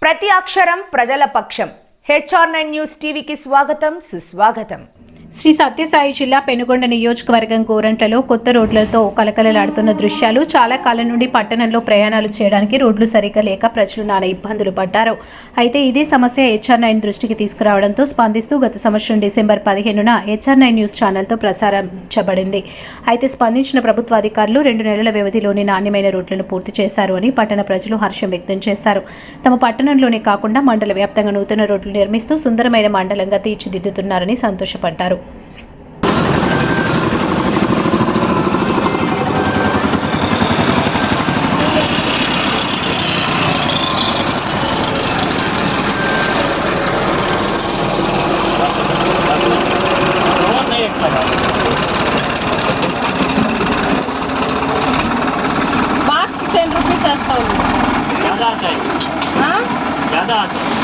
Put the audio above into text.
ప్రతి అక్షరం ప్రజల పక్షం. HR9 న్యూస్ టీవీకి స్వాగతం, సుస్వాగతం. శ్రీ సత్యసాయి జిల్లా పెనుగొండ నియోజకవర్గం గోరంట్లలో కొత్త రోడ్లతో కలకలలాడుతున్న దృశ్యాలు. చాలా కాలం నుండి పట్టణంలో ప్రయాణాలు చేయడానికి రోడ్లు సరిగ్గా లేక ప్రజలు నానా ఇబ్బందులు పడ్డారు. అయితే ఇదే సమస్య HR9 దృష్టికి తీసుకురావడంతో స్పందిస్తూ గత సంవత్సరం డిసెంబర్ 15న HR9 న్యూస్ ఛానల్తో ప్రసారించబడింది. అయితే స్పందించిన ప్రభుత్వాధికారులు 2 నెలల వ్యవధిలోని నాణ్యమైన రోడ్లను పూర్తి చేశారు అని పట్టణ ప్రజలు హర్షం వ్యక్తం చేశారు. తమ పట్టణంలోనే కాకుండా మండల వ్యాప్తంగా నూతన రోడ్లు నిర్మిస్తూ సుందరమైన మండలంగా తీర్చిదిద్దుతున్నారని సంతోషపడ్డారు. बाक्स 10 रुपीस ऐसा ज़्यादा आता है, ज़्यादा आता है।